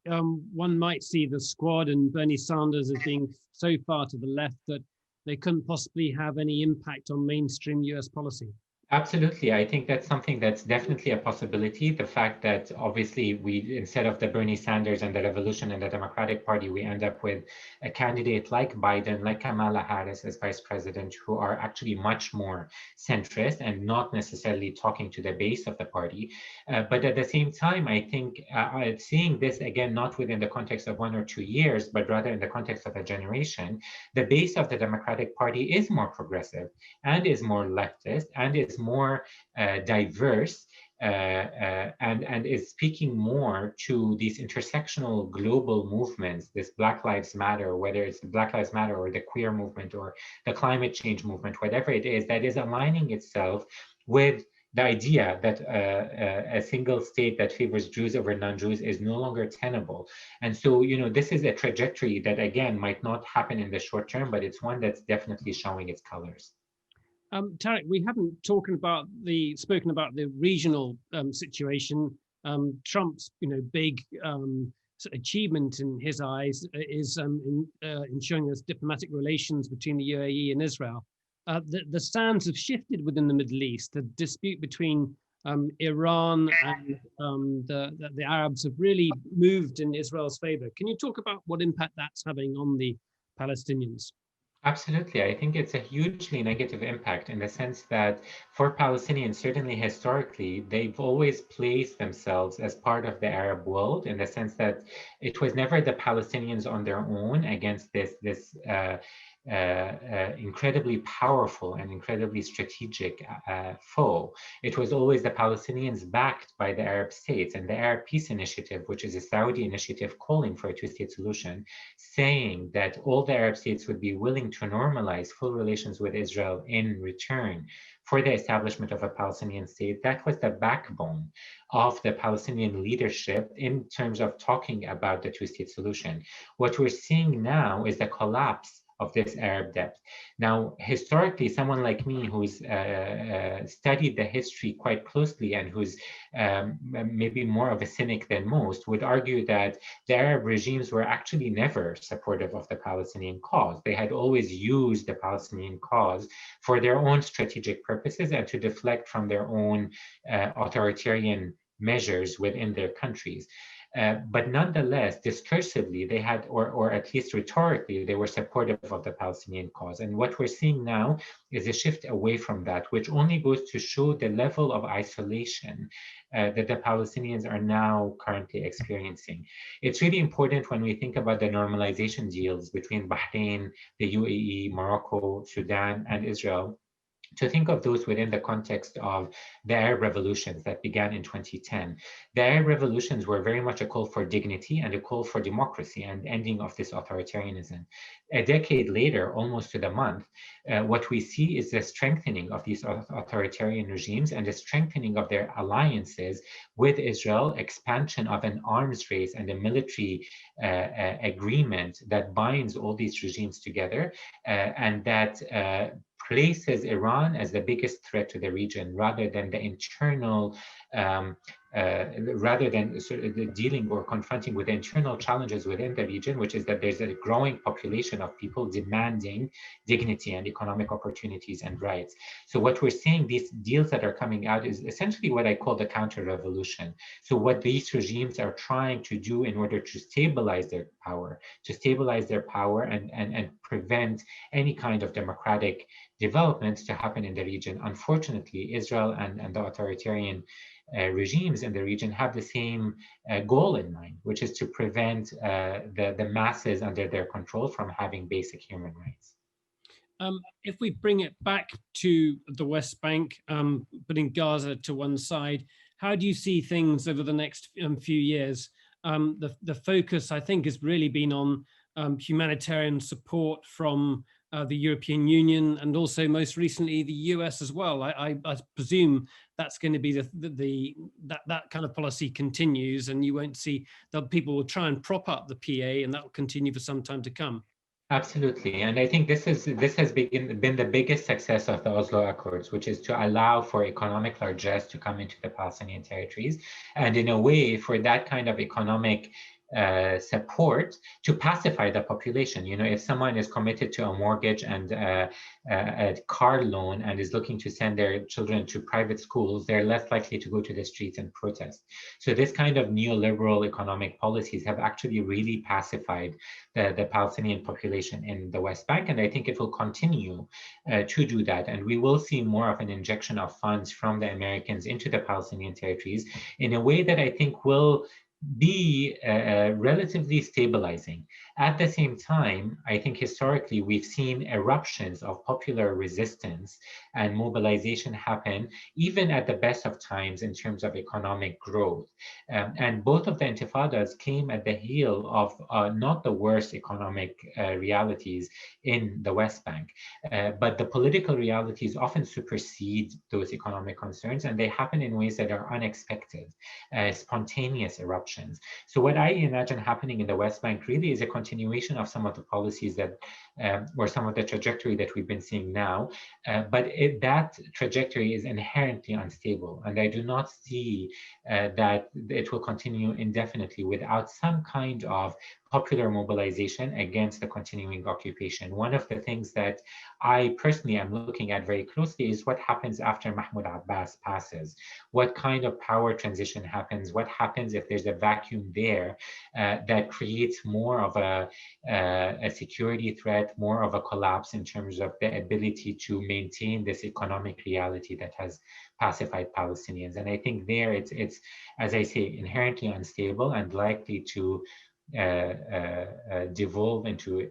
one might see the squad and Bernie Sanders as being so far to the left that they couldn't possibly have any impact on mainstream US policy. Absolutely. I think that's something that's definitely a possibility. The fact that obviously we, instead of the Bernie Sanders and the revolution in the Democratic Party, we end up with a candidate like Biden, like Kamala Harris as vice president, who are actually much more centrist and not necessarily talking to the base of the party. But at the same time, I think seeing this again, not within the context of 1 or 2 years, but rather in the context of a generation, the base of the Democratic Party is more progressive and is more leftist and is more diverse and is speaking more to these intersectional global movements, this Black Lives Matter, whether it's the Black Lives Matter or the queer movement or the climate change movement, whatever it is, that is aligning itself with the idea that a single state that favors Jews over non-Jews is no longer tenable. And so, you know, this is a trajectory that, again, might not happen in the short term, but it's one that's definitely showing its colors. Tareq, we haven't spoken about the regional situation. Trump's, big achievement in his eyes is ensuring there's diplomatic relations between the UAE and Israel. The sands have shifted within the Middle East. The dispute between Iran and the Arabs have really moved in Israel's favor. Can you talk about what impact that's having on the Palestinians? Absolutely. I think it's a hugely negative impact in the sense that for Palestinians, certainly historically, they've always placed themselves as part of the Arab world in the sense that it was never the Palestinians on their own against this incredibly powerful and incredibly strategic foe. It was always the Palestinians backed by the Arab states, and the Arab Peace Initiative, which is a Saudi initiative calling for a two-state solution, saying that all the Arab states would be willing to normalize full relations with Israel in return for the establishment of a Palestinian state. That was the backbone of the Palestinian leadership in terms of talking about the two-state solution. What we're seeing now is the collapse of this Arab depth. Now, historically, someone like me who's studied the history quite closely and who's maybe more of a cynic than most would argue that the Arab regimes were actually never supportive of the Palestinian cause. They had always used the Palestinian cause for their own strategic purposes and to deflect from their own authoritarian measures within their countries. But nonetheless, discursively, they had, or at least rhetorically, they were supportive of the Palestinian cause. And what we're seeing now is a shift away from that, which only goes to show the level of isolation that the Palestinians are now currently experiencing. It's really important when we think about the normalization deals between Bahrain, the UAE, Morocco, Sudan, and Israel, to think of those within the context of the Arab revolutions that began in 2010. The Arab revolutions were very much a call for dignity and a call for democracy and ending of this authoritarianism. A decade later, almost to the month, what we see is the strengthening of these authoritarian regimes and the strengthening of their alliances with Israel, expansion of an arms race and a military agreement that binds all these regimes together, and that places Iran as the biggest threat to the region rather than the internal, rather than sort of dealing or confronting with the internal challenges within the region, which is that there's a growing population of people demanding dignity and economic opportunities and rights. So what we're seeing, these deals that are coming out is essentially what I call the counter-revolution. So what these regimes are trying to do in order to stabilize their power, and prevent any kind of democratic developments to happen in the region. Unfortunately, Israel and the authoritarian regimes in the region have the same goal in mind, which is to prevent the masses under their control from having basic human rights. If we bring it back to the West Bank, putting Gaza to one side, how do you see things over the next few years? The focus, I think, has really been on humanitarian support from the European Union and also most recently the US as well. I presume that's going to be that kind of policy continues, and you won't see that people will try and prop up the PA, and that will continue for some time to come. Absolutely, and I think this has been the biggest success of the Oslo Accords, which is to allow for economic largesse to come into the Palestinian territories, and in a way for that kind of economic support to pacify the population. You know, if someone is committed to a mortgage and a car loan and is looking to send their children to private schools, they're less likely to go to the streets and protest. So this kind of neoliberal economic policies have actually really pacified the Palestinian population in the West Bank, and I think it will continue to do that. And we will see more of an injection of funds from the Americans into the Palestinian territories in a way that I think will be relatively stabilizing. At the same time, I think historically we've seen eruptions of popular resistance and mobilization happen even at the best of times in terms of economic growth. And both of the intifadas came at the heel of not the worst economic realities in the West Bank, but the political realities often supersede those economic concerns, and they happen in ways that are unexpected, spontaneous eruptions. So what I imagine happening in the West Bank really is a continuation of some of the policies that, or some of the trajectory that we've been seeing now, but that trajectory is inherently unstable, and I do not see that it will continue indefinitely without some kind of popular mobilization against the continuing occupation. One of the things that I personally am looking at very closely is what happens after Mahmoud Abbas passes. What kind of power transition happens? What happens if there's a vacuum there that creates more of a security threat, more of a collapse in terms of the ability to maintain this economic reality that has pacified Palestinians? And I think there it's as I say, inherently unstable and likely to devolve into,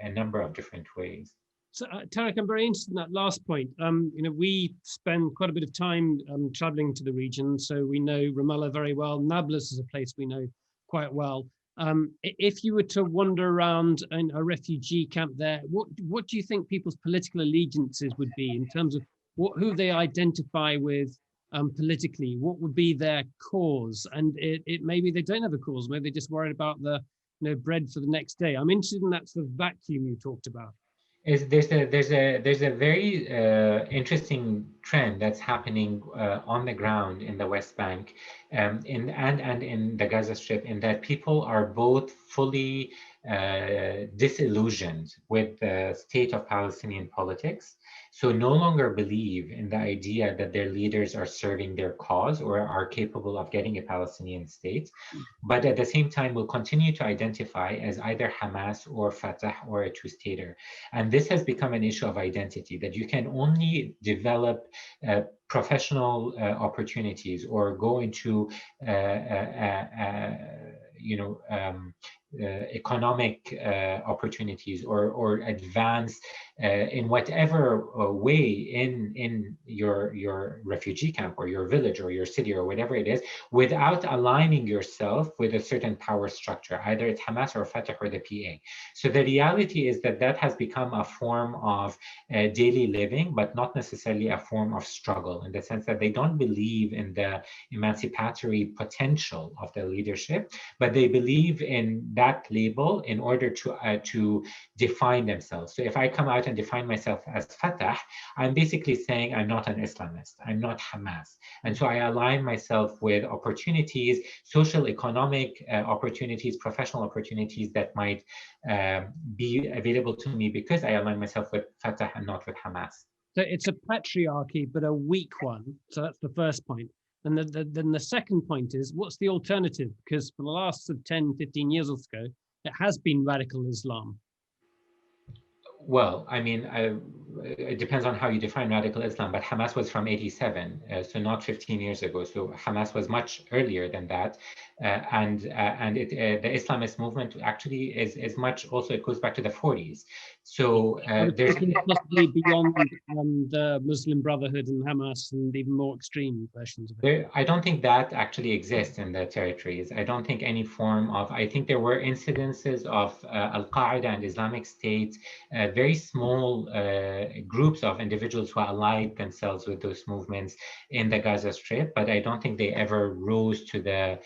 a number of different ways. So, Tareq, I'm very interested in that last point. We spend quite a bit of time traveling to the region, so we know Ramallah very well. Nablus is a place we know quite well. If you were to wander around in a refugee camp there, what do you think people's political allegiances would be in terms of who they identify with politically? What would be their cause? And it maybe they don't have a cause. Maybe they're just worried about the bread for the next day. I'm interested in that sort of vacuum you talked about. There's a very interesting trend that's happening on the ground in the West Bank, and in the Gaza Strip, in that people are both fully disillusioned with the state of Palestinian politics, so no longer believe in the idea that their leaders are serving their cause or are capable of getting a Palestinian state, but at the same time will continue to identify as either Hamas or Fatah or a two-stater. And this has become an issue of identity, that you can only develop professional opportunities or go into economic opportunities or advance in whatever way in your refugee camp or your village or your city or whatever it is, without aligning yourself with a certain power structure, either it's Hamas or Fatah or the PA. So the reality is that has become a form of daily living, but not necessarily a form of struggle, in the sense that they don't believe in the emancipatory potential of the leadership, but they believe in that label in order to define themselves. So if I come out and define myself as Fatah, I'm basically saying I'm not an Islamist, I'm not Hamas. And so I align myself with opportunities, social, economic opportunities, professional opportunities that might be available to me because I align myself with Fatah and not with Hamas. So it's a patriarchy, but a weak one. So that's the first point. And then the second point is, what's the alternative? Because for the last 10, 15 years or so, it has been radical Islam. Well, I mean, it depends on how you define radical Islam, but Hamas was from 87, so not 15 years ago. So Hamas was much earlier than that. And the Islamist movement actually is much, also it goes back to the 40s. So there's possibly beyond the Muslim Brotherhood and Hamas and even more extreme versions of it. I don't think that actually exists in the territories. I don't think any form of, I think there were incidences of Al-Qaeda and Islamic State, very small groups of individuals who allied themselves with those movements in the Gaza Strip, but I don't think they ever rose to the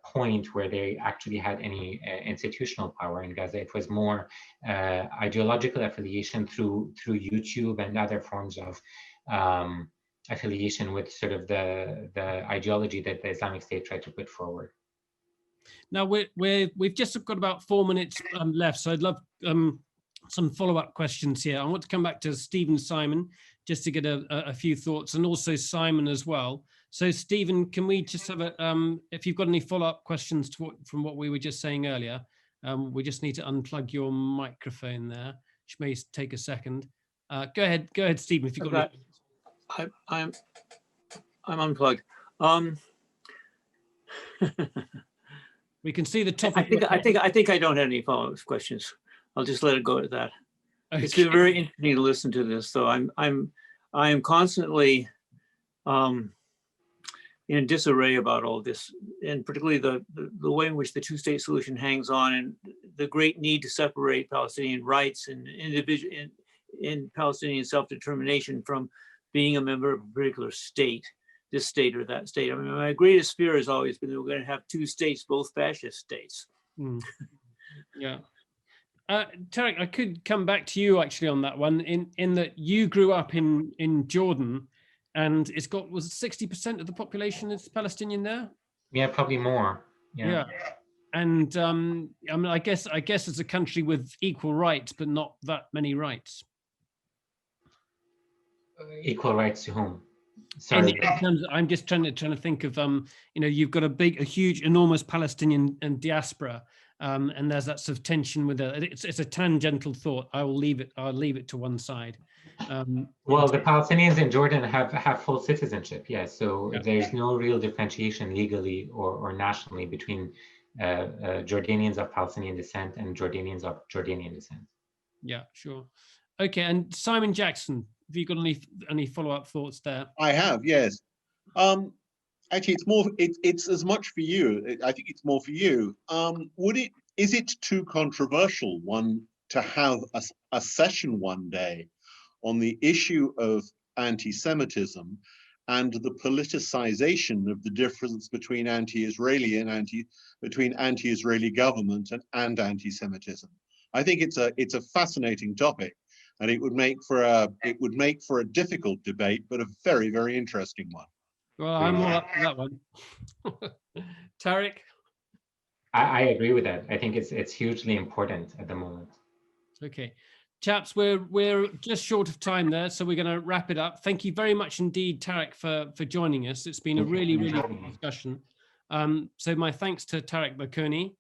point where they actually had any institutional power in Gaza. It was more ideological affiliation through YouTube and other forms of affiliation with sort of the ideology that the Islamic State tried to put forward. Now we've just got about 4 minutes left, so I'd love some follow-up questions here. I want to come back to Stephen Simon just to get a few thoughts, and also Simon as well. So Stephen, can we just have if you've got any follow-up questions from what we were just saying earlier, we just need to unplug your microphone there, which may take a second. Go ahead, Stephen, if you've got I'm unplugged. We can see the top. I think I don't have any follow-up questions. I'll just let it go at that. Okay. It's been very interesting to listen to this, though. I am constantly in disarray about all this, and particularly the way in which the two-state solution hangs on, and the great need to separate Palestinian rights and in Palestinian self-determination from being a member of a particular state, this state or that state. I mean, my greatest fear has always been that we're going to have two states, both fascist states. Mm. Yeah. Tareq, I could come back to you actually on that one, in that you grew up in Jordan, and it's got, was it 60% of the population is Palestinian there? Yeah, probably more. Yeah. And I mean, I guess it's a country with equal rights, but not that many rights. Equal rights to whom? Sorry. In terms of, I'm just trying to think of you've got a huge, enormous Palestinian diaspora, and there's that sort of tension with it's a tangential thought. I'll leave it to one side. Well, the Palestinians in Jordan have full citizenship, yes. So there's no real differentiation legally or nationally between Jordanians of Palestinian descent and Jordanians of Jordanian descent. Yeah, sure. Okay, and Simon Jackson, have you got any follow-up thoughts there? I have, yes. Actually, it's as much for you. I think it's more for you. Is it too controversial to have a session one day on the issue of anti-Semitism and the politicization of the difference between anti-Israeli and between anti-Israeli government and anti-Semitism? I think it's a fascinating topic, and it would make for a difficult debate, but a very, very interesting one. Well, I'm all up for that one. Tareq? I agree with that. I think it's hugely important at the moment. Okay. Chaps, we're just short of time there, so we're going to wrap it up. Thank you very much indeed, Tareq, for joining us. It's been a really, really good discussion. So my thanks to Tareq Baconi.